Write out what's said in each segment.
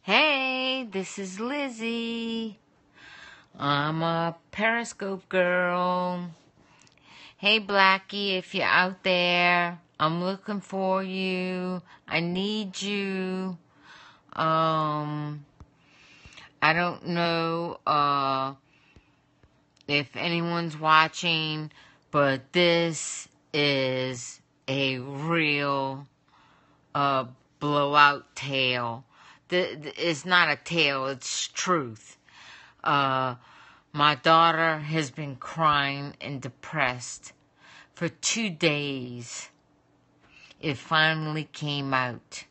Hey, this is Lizzie. I'm a Periscope girl. Hey, Blackie, if you're out there, I'm looking for you. I need you. I don't know, if anyone's watching, but this is a real, blowout tale. It's not a tale, it's truth. My daughter has been crying and depressed for 2 days. It finally came out.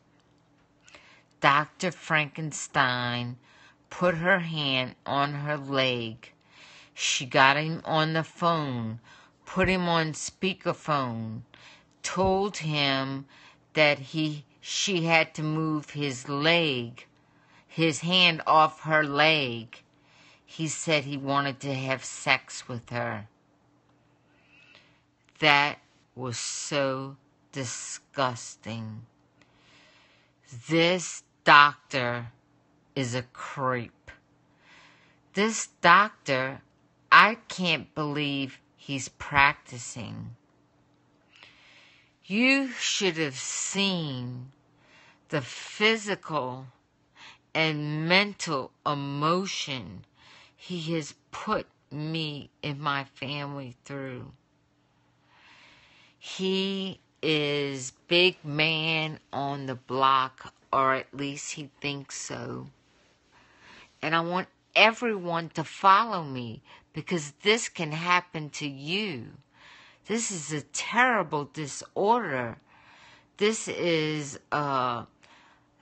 Dr. Frankenstein put her hand on her leg. She got him on the phone, put him on speakerphone, told him that she had to move his hand off her leg. He said he wanted to have sex with her. That was so disgusting. This doctor is a creep. This doctor, I can't believe he's practicing. You should have seen the physical and mental emotion he has put me and my family through. He is big man on the block, or at least he thinks so. And I want everyone to follow me, because this can happen to you. This is a terrible disorder. This is a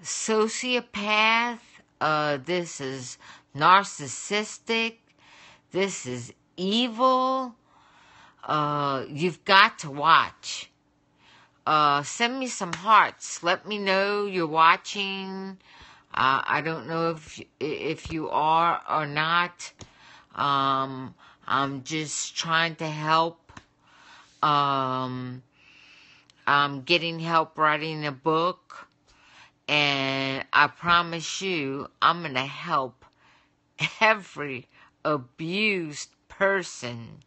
sociopath. This is narcissistic. This is evil. You've got to watch. Send me some hearts. Let me know you're watching. I don't know if you are or not. I'm just trying to help. I'm getting help writing a book. And I promise you, I'm going to help every abused person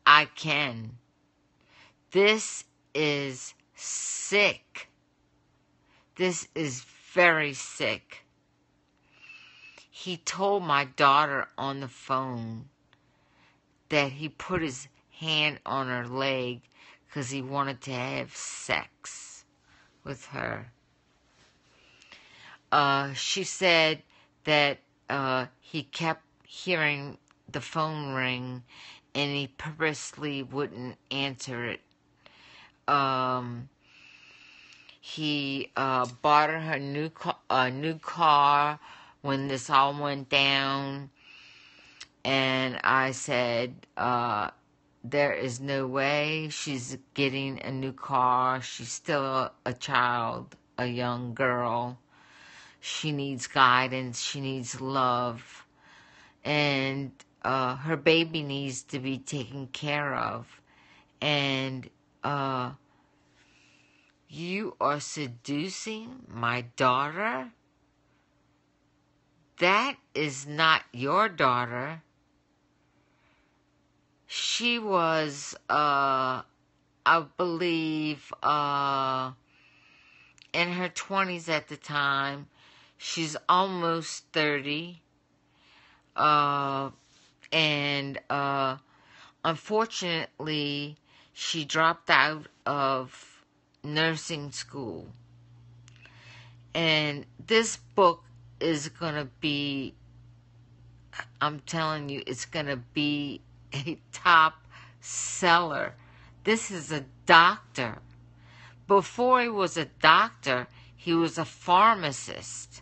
I can. This is sick. This is very sick. He told my daughter on the phone that he put his hand on her leg because he wanted to have sex with her. She said that he kept hearing the phone ring and he purposely wouldn't answer it. He bought her a new car when this all went down, and I said, there is no way she's getting a new car. She's still a child, a young girl. She needs guidance. She needs love. And her baby needs to be taken care of. And you are seducing my daughter? That is not your daughter. She was, I believe, in her 20s at the time. She's almost 30. And unfortunately, she dropped out of nursing school. And this book is going to be, I'm telling you, it's going to be a top seller. This is a doctor. Before he was a doctor, he was a pharmacist.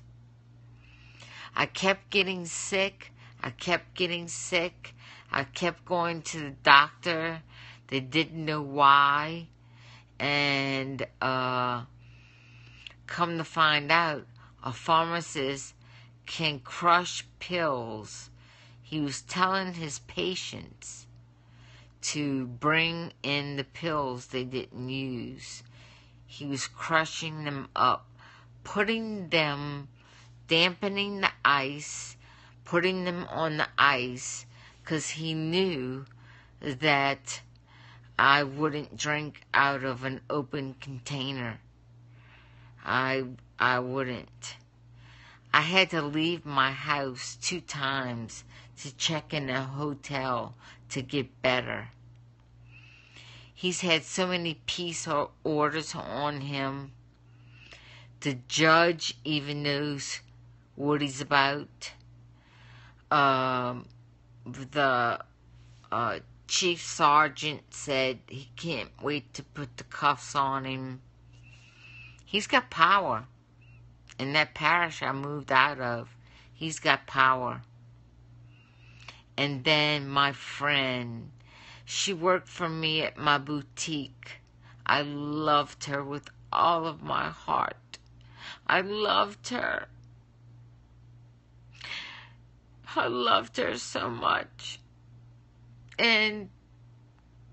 I kept getting sick. I kept getting sick. I kept going to the doctor. They didn't know why. And come to find out, a pharmacist can crush pills. He was telling his patients to bring in the pills they didn't use. He was crushing them up, putting them dampening the ice, putting them on the ice, because he knew that I wouldn't drink out of an open container. I wouldn't. I had to leave my house 2 times to check in a hotel to get better. He's had so many peace orders on him. The judge even knows what he's about. The chief sergeant said he can't wait to put the cuffs on him. He's got power. In that parish I moved out of, he's got power. And then my friend, she worked for me at my boutique. I loved her with all of my heart. I loved her. I loved her so much. And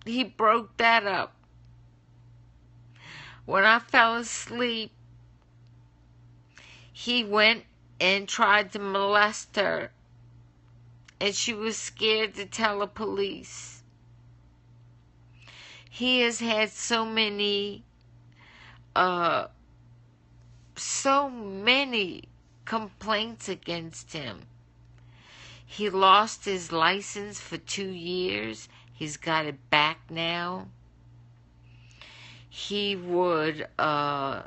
he broke that up. When I fell asleep, he went and tried to molest her. And she was scared to tell the police. He has had so many complaints against him. He lost his license for 2 years. He's got it back now. He would,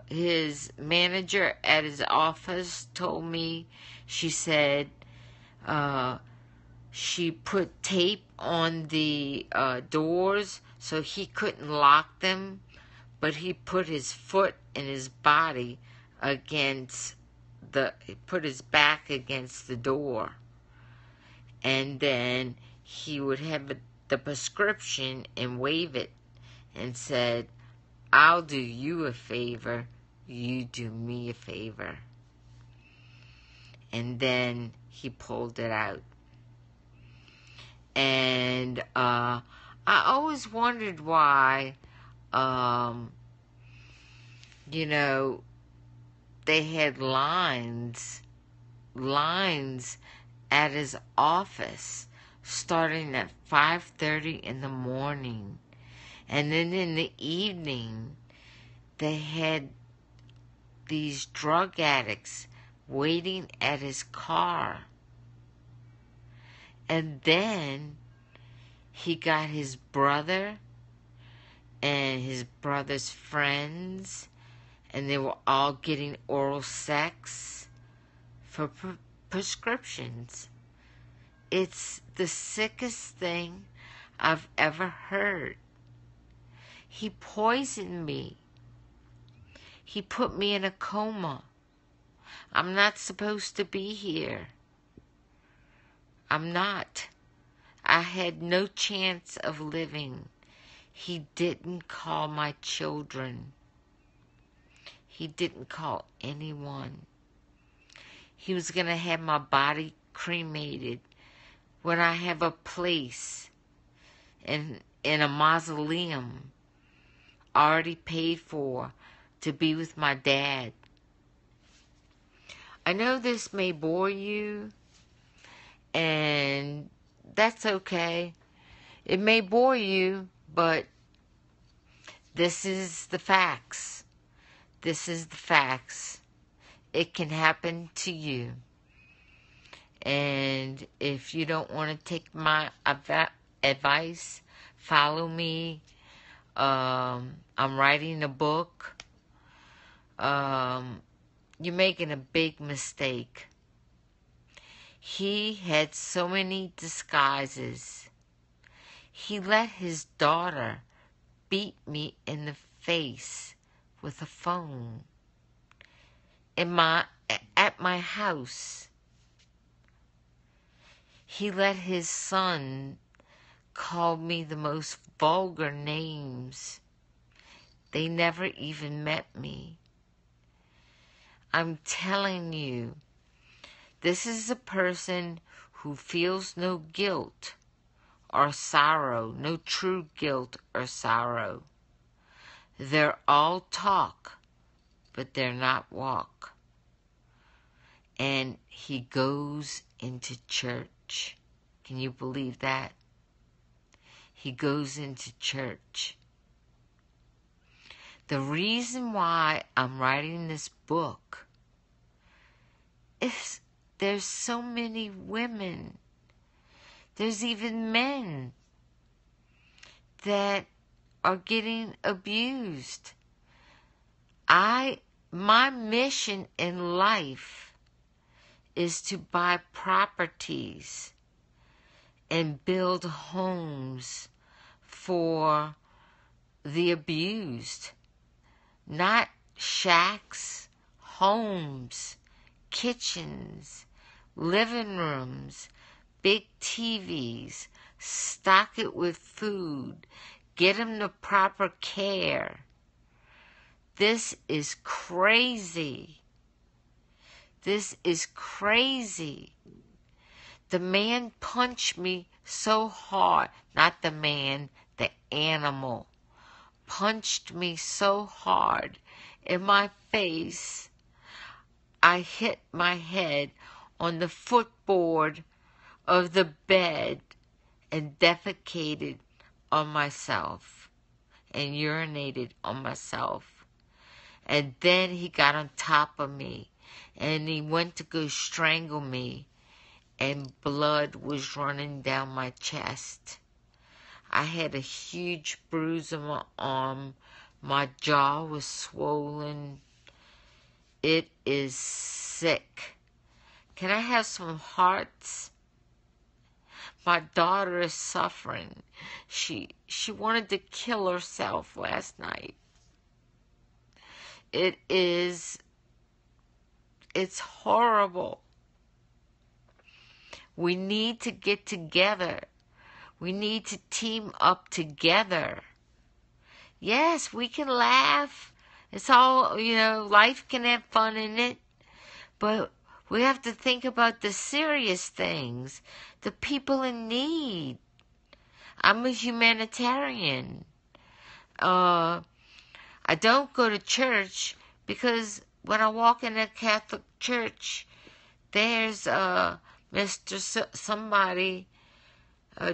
his manager at his office told me, she said, she put tape on the doors so he couldn't lock them, but he put his foot and his body against he put his back against the door. And then he would have the prescription and wave it and said, I'll do you a favor, you do me a favor. And then he pulled it out. And I always wondered why, they had lines at his office starting at 5:30 in the morning. And then in the evening, they had these drug addicts waiting at his car. And then he got his brother and his brother's friends, and they were all getting oral sex for prescriptions. It's the sickest thing I've ever heard. He poisoned me. He put me in a coma. I'm not supposed to be here. I'm not. I had no chance of living. He didn't call my children. He didn't call anyone. He was going to have my body cremated when I have a place in a mausoleum already paid for to be with my dad. I know this may bore you, and that's okay. It may bore you, but this is the facts. This is the facts. It can happen to you. And if you don't want to take my advice, follow me. I'm writing a book. You're making a big mistake. He had so many disguises. He let his daughter beat me in the face with a phone at my house. He let his son call me the most vulgar names. They never even met me. I'm telling you, this is a person who feels no guilt or sorrow, no true guilt or sorrow. They're all talk, but they're not walk. and he goes into church. Can you believe that? He goes into church. The reason why I'm writing this book is there's so many women, there's even men that are getting abused. My mission in life is to buy properties and build homes for the abused. Not shacks, homes, kitchens, living rooms, big TVs, stock it with food, get them the proper care. This is crazy. This is crazy. The man punched me so hard, not the man, the animal, punched me so hard in my face, I hit my head on the footboard of the bed and defecated on myself and urinated on myself. And then he got on top of me and he went to go strangle me, and blood was running down my chest. I had a huge bruise on my arm. My jaw was swollen. It is sick. Can I have some hearts? My daughter is suffering. She wanted to kill herself last night. It's horrible. We need to get together. We need to team up together. Yes, we can laugh. It's all, life can have fun in it. But we have to think about the serious things, the people in need. I'm a humanitarian. I don't go to church because when I walk in a Catholic church, there's Mr. Somebody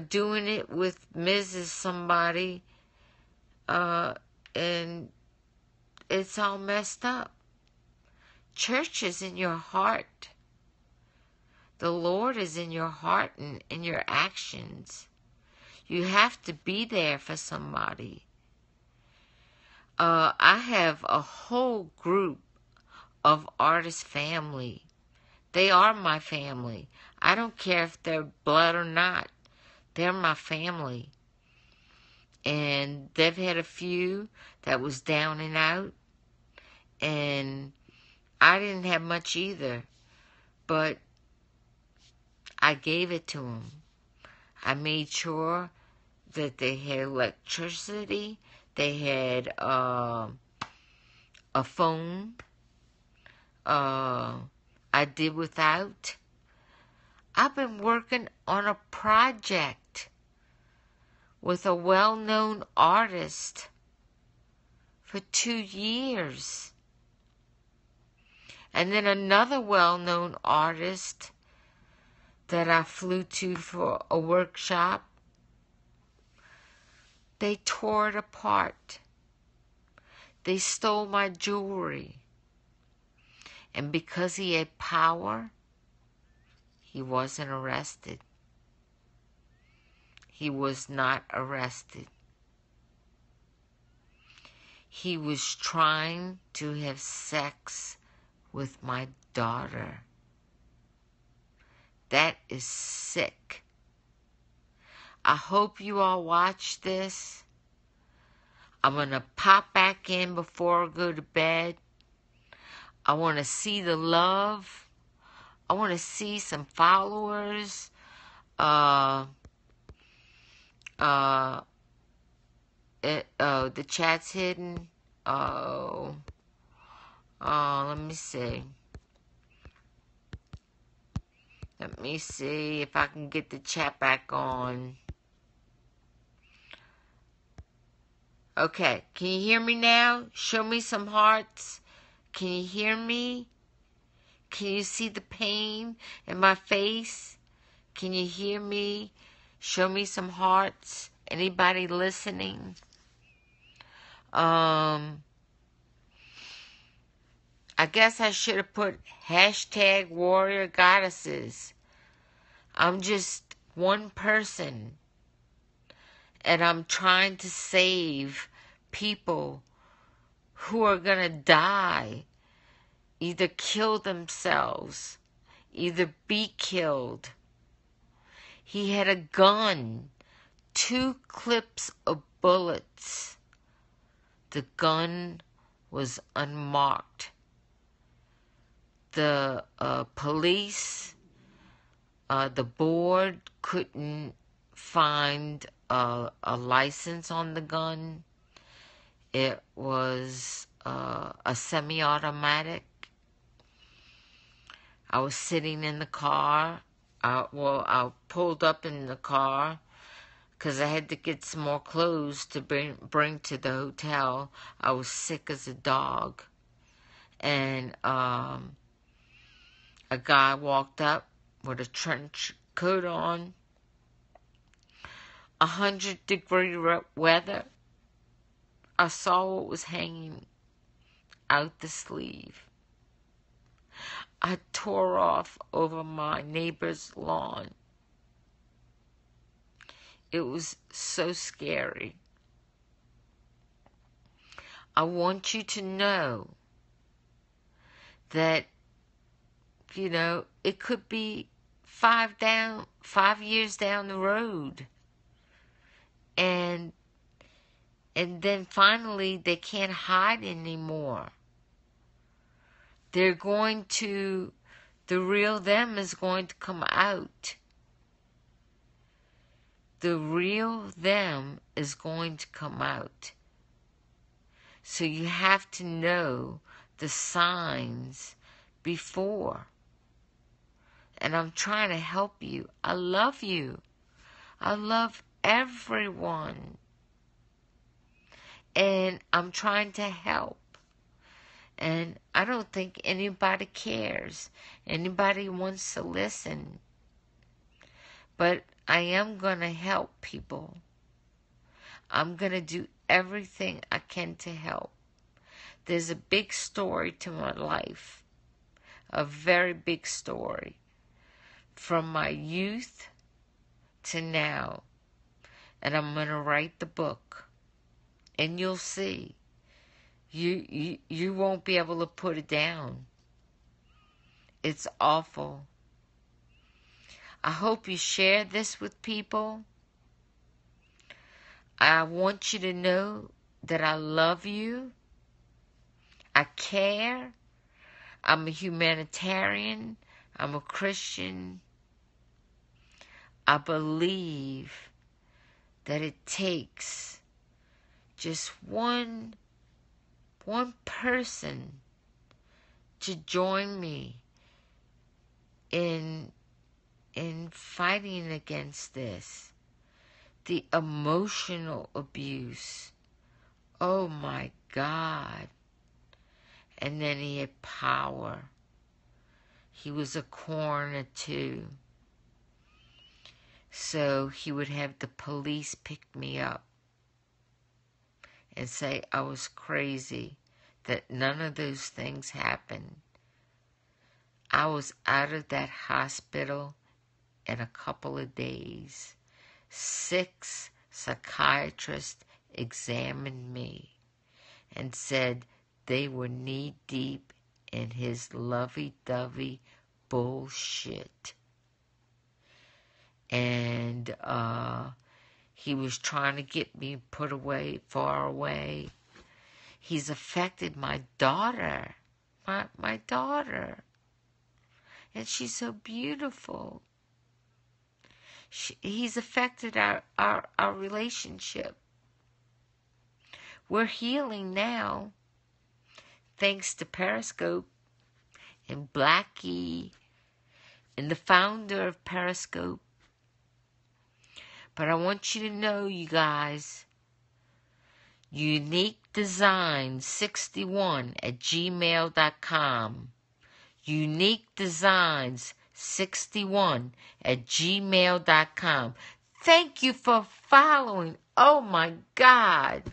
doing it with Mrs. Somebody, and it's all messed up. Church is in your heart. The Lord is in your heart and in your actions. You have to be there for somebody. I have a whole group of artist family. They are my family. I don't care if they're blood or not. They're my family. And they've had a few that was down and out. And I didn't have much either. But I gave it to them. I made sure that they had electricity. They had a phone. I did without. I've been working on a project with a well-known artist for 2 years. And then another well-known artist that I flew to for a workshop, they tore it apart. They stole my jewelry. And because he had power, he wasn't arrested. He was not arrested. He was trying to have sex with my daughter. That is sick. I hope you all watch this. I'm going to pop back in before I go to bed. I want to see the love. I want to see some followers. The chat's hidden. Let me see. Let me see if I can get the chat back on. Okay, can you hear me now? Show me some hearts. Can you hear me? Can you see the pain in my face? Can you hear me? Show me some hearts. Anybody listening? I guess I should have put hashtag warrior goddesses. I'm just one person, and I'm trying to save people who are gonna die, either kill themselves, either be killed. He had a gun, 2 clips of bullets. The gun was unmarked. The police, the board couldn't find a license on the gun. It was a semi-automatic. I was sitting in the car. I pulled up in the car because I had to get some more clothes to bring to the hotel. I was sick as a dog. And a guy walked up with a trench coat on. 100-degree weather. I saw what was hanging out the sleeve. I tore off over my neighbor's lawn. It was so scary. I want you to know that, it could be 5 years down the road. And then finally they can't hide anymore. The real them is going to come out. The real them is going to come out. So you have to know the signs before. And I'm trying to help you. I love you. I love everyone. And I'm trying to help. And I don't think anybody cares. Anybody wants to listen. But I am going to help people. I'm going to do everything I can to help. There's a big story to my life. A very big story. From my youth to now. And I'm going to write the book. And you'll see. You won't be able to put it down. It's awful. I hope you share this with people. I want you to know that I love you. I care. I'm a humanitarian. I'm a Christian. I believe that it takes just one person to join me in fighting against this. The emotional abuse. Oh my God. And then he had power. He was a coroner too. So he would have the police pick me up and say I was crazy, that none of those things happened. I was out of that hospital in a couple of days. 6 psychiatrists examined me and said they were knee-deep in his lovey-dovey bullshit. And he was trying to get me put away, far away. He's affected my daughter. My daughter. And she's so beautiful. He's affected our relationship. We're healing now, thanks to Periscope and Blackie and the founder of Periscope. But I want you to know, you guys, uniquedesign61@gmail.com. uniquedesigns61@gmail.com. Thank you for following. Oh my God.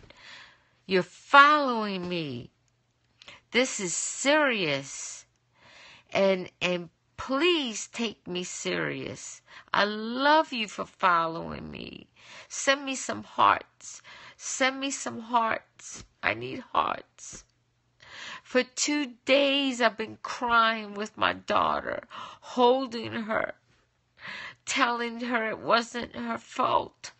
You're following me. This is serious. And please take me serious. I love you for following me. Send me some hearts. Send me some hearts. I need hearts. For 2 days I've been crying with my daughter, holding her, telling her it wasn't her fault.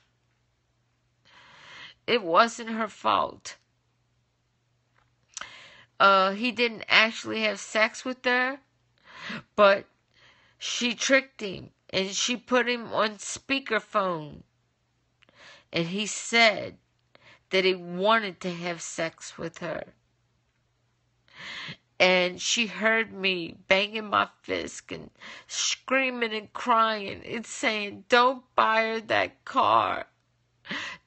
It wasn't her fault. He didn't actually have sex with her, but she tricked him and she put him on speakerphone. And he said that he wanted to have sex with her. And she heard me banging my fist and screaming and crying and saying, don't buy her that car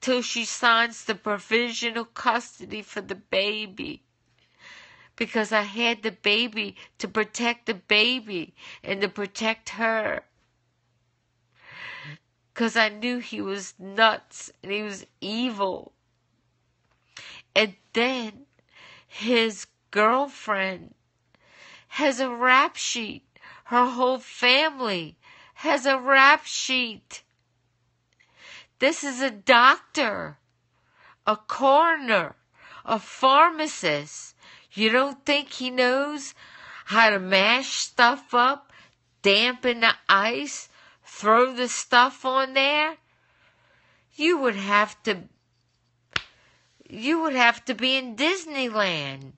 till she signs the provisional custody for the baby. Because I had the baby to protect the baby and to protect her. Because I knew he was nuts and he was evil. And then his girlfriend has a rap sheet. Her whole family has a rap sheet. This is a doctor, a coroner, a pharmacist. You don't think he knows how to mash stuff up, dampen the ice, throw the stuff on there? You would have to be in Disneyland.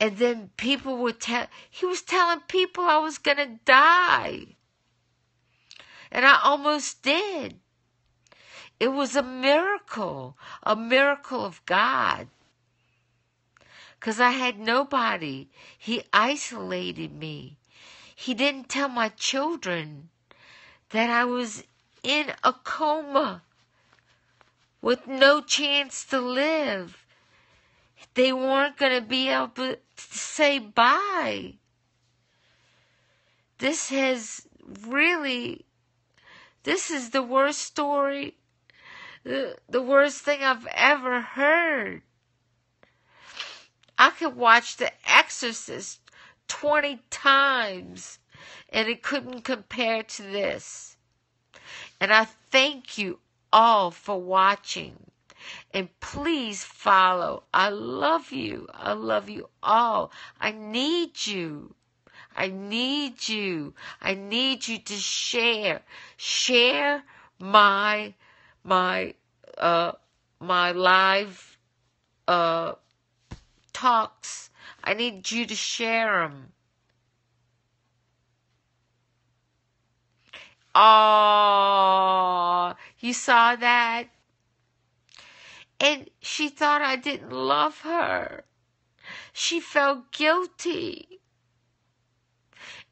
And then people would he was telling people I was going to die. And I almost did. It was a miracle of God. Because I had nobody. He isolated me. He didn't tell my children that I was in a coma with no chance to live. They weren't going to be able to say bye. This is the worst story, the worst thing I've ever heard. I could watch The Exorcist 20 times and it couldn't compare to this. And I thank you all for watching. And please follow. I love you. I love you all. I need you. I need you. I need you to share. Share my live talks. I need you to share them. Oh, you saw that? And she thought I didn't love her. She felt guilty.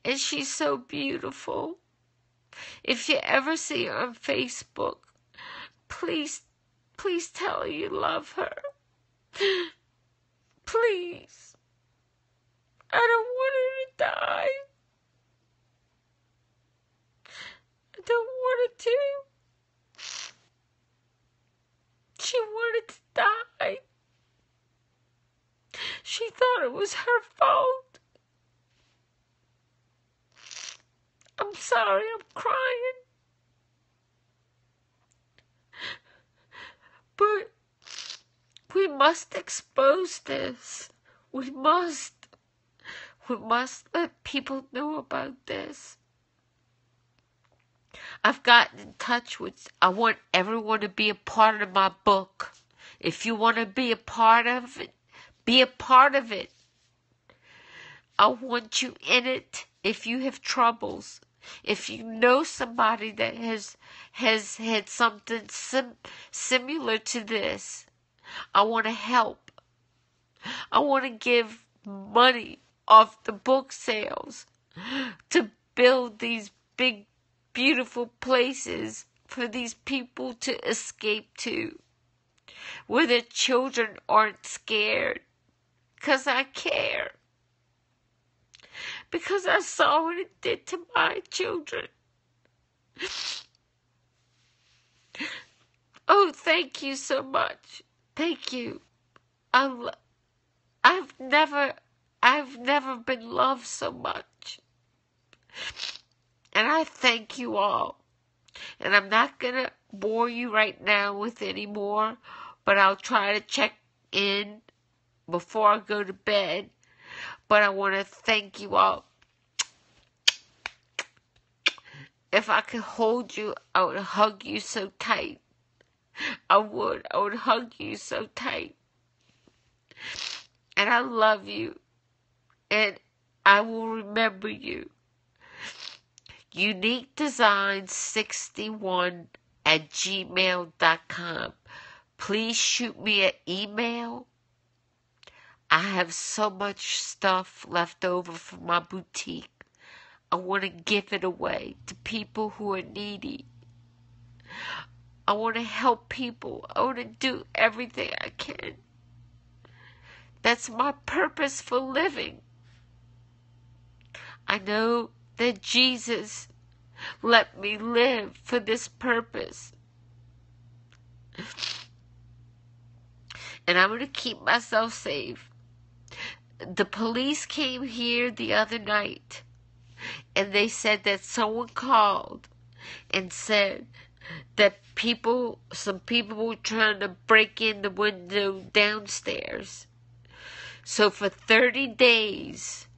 And she's so beautiful. If you ever see her on Facebook, please tell her you love her. Please. I don't want her to die. I don't want her to. She wanted to die. She thought it was her fault. I'm sorry, I'm crying. But we must expose this. We must let people know about this. I've gotten in touch with, I want everyone to be a part of my book. If you want to be a part of it, be a part of it. I want you in it. If you have troubles, if you know somebody that has had something similar to this, I want to help. I want to give money off the book sales to build these big, beautiful places for these people to escape to, where their children aren't scared, 'cause I care. because I saw what it did to my children. Oh, thank you so much. Thank you. I've never been loved so much. And I thank you all. And I'm not going to bore you right now with any more, but I'll try to check in before I go to bed. But I want to thank you all. If I could hold you, I would hug you so tight. I would hug you so tight. And I love you. And I will remember you. uniquedesign61@gmail.com. Please shoot me an email. I have so much stuff left over from my boutique. I want to give it away to people who are needy. I want to help people. I want to do everything I can. That's my purpose for living. I know that Jesus let me live for this purpose. And I'm going to keep myself safe. The police came here the other night, and they said that someone called and said that some people were trying to break in the window downstairs. So for 30 days,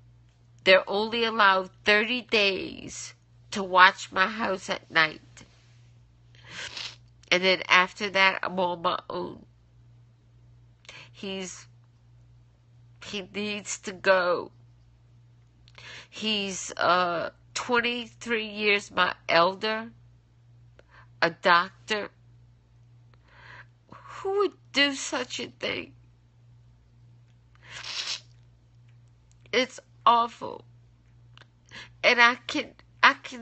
they're only allowed 30 days to watch my house at night. And then after that, I'm on my own. He needs to go. He's 23 years my elder, a doctor. Who would do such a thing? It's awful. And I can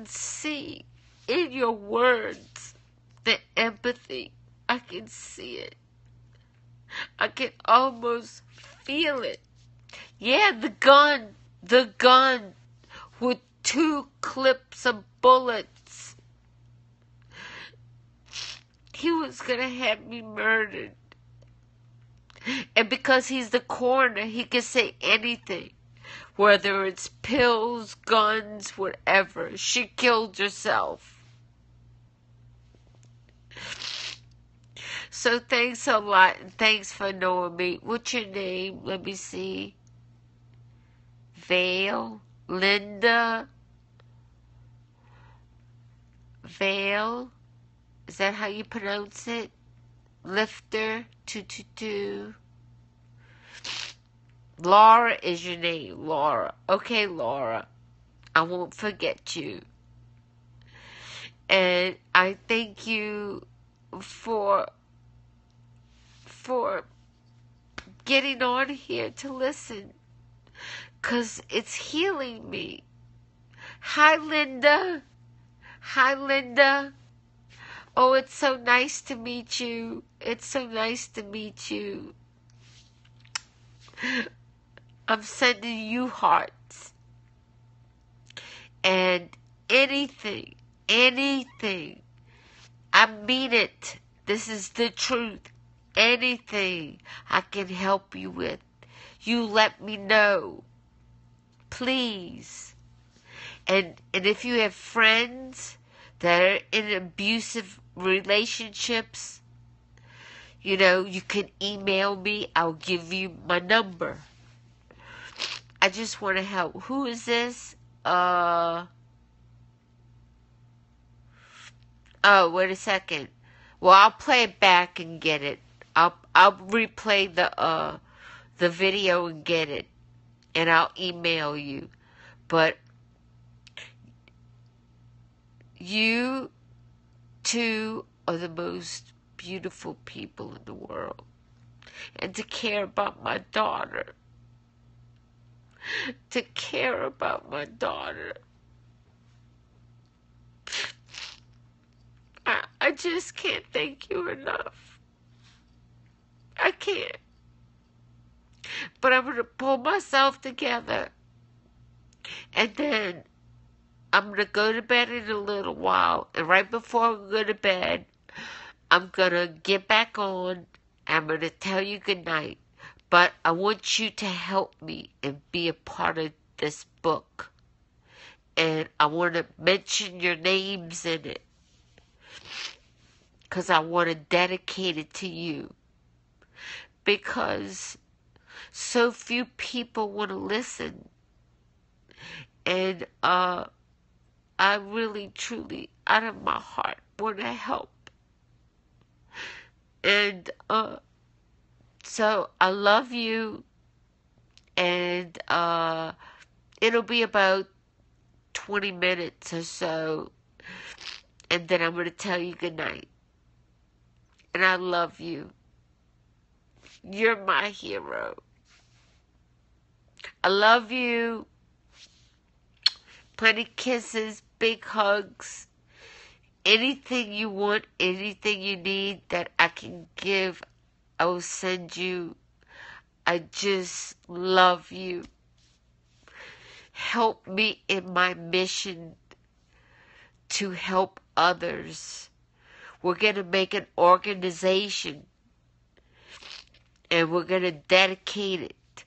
see in your words the empathy. I can see it. I can almost feel it. Yeah, the gun with 2 clips of bullets. He was gonna have me murdered. And because he's the coroner, he can say anything. Whether it's pills, guns, whatever. She killed herself. So thanks a lot, and thanks for knowing me. What's your name? Let me see. Vale? Linda? Vale? Is that how you pronounce it? Lifter 222. Laura is your name, Laura. Okay, Laura. I won't forget you. And I thank you for getting on here to listen. 'Cause it's healing me. Hi, Linda. Hi, Linda. Oh, it's so nice to meet you. It's so nice to meet you. I'm sending you hearts. And anything, I mean it. This is the truth. Anything I can help you with, you let me know. Please. And if you have friends that are in abusive relationships, you can email me. I'll give you my number. I just want to help. Who is this? Oh, wait a second. Well, I'll play it back and get it. I'll replay the video and get it. And I'll email you. But you two are the most beautiful people in the world. And to care about my daughter. To care about my daughter. I just can't thank you enough. I can't. But I'm going to pull myself together. And then I'm going to go to bed in a little while. And right before I go to bed, I'm going to get back on. I'm going to tell you good night. But I want you to help me and be a part of this book. And I want to mention your names in it, because I want to dedicate it to you. Because so few people want to listen. And I really, truly, out of my heart, want to help. And so I love you. And it'll be about 20 minutes or so. And then I'm going to tell you good night. And I love you. You're my hero. I love you. Plenty kisses, big hugs. Anything you want, anything you need that I can give, I will send you. I just love you. Help me in my mission to help others. We're going to make an organization, and we're going to dedicate it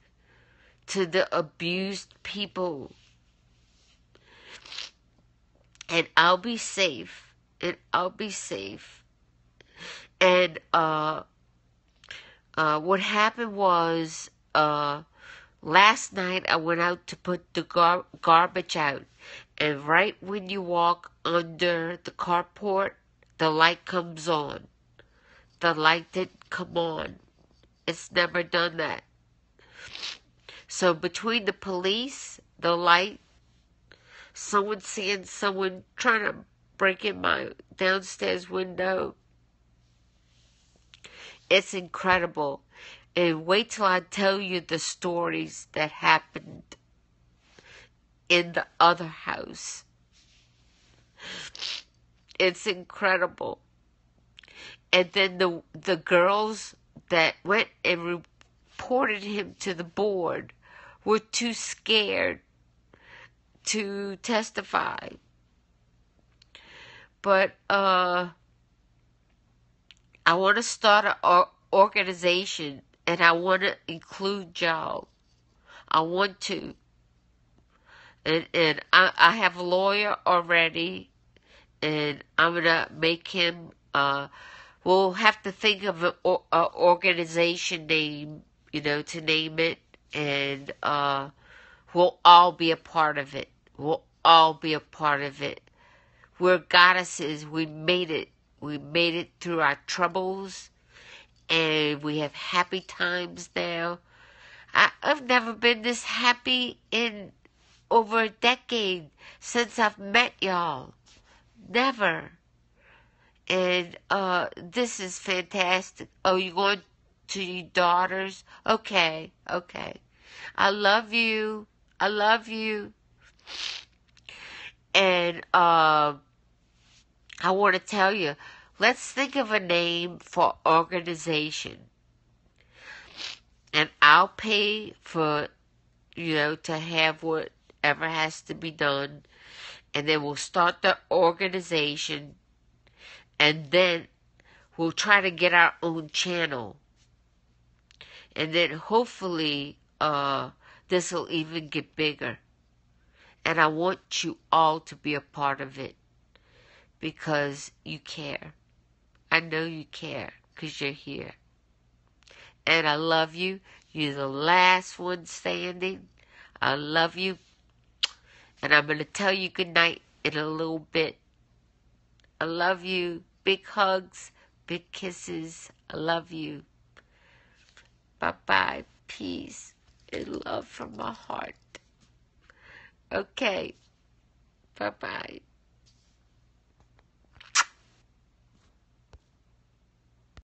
to the abused people. And I'll be safe. And I'll be safe. And what happened was, last night I went out to put the garbage out. And right when you walk under the carport, the light comes on. The light didn't come on. It's never done that. So between the police, the light, someone seeing someone trying to break in my downstairs window, it's incredible. And wait till I tell you the stories that happened in the other house. It's incredible. And then the girls that went and reported him to the board were too scared to testify. But I want to start an organization, and I want to include y'all. I want to. And I have a lawyer already, and I'm going to make him, we'll have to think of an organization name, to name it, and we'll all be a part of it. We'll all be a part of it. We're goddesses. We made it. We made it through our troubles, and we have happy times now. I've never been this happy in over a decade since I've met y'all. Never. And this is fantastic. Oh, you going to your daughters? Okay. I love you. I love you. And I want to tell you, let's think of a name for organization. And I'll pay for, to have whatever has to be done. And then we'll start the organization. And then we'll try to get our own channel. And then hopefully this will even get bigger. And I want you all to be a part of it. Because you care. I know you care. Because you're here. And I love you. You're the last one standing. I love you. And I'm going to tell you good night in a little bit. I love you. Big hugs. Big kisses. I love you. Bye-bye. Peace and love from my heart. Okay. Bye-bye.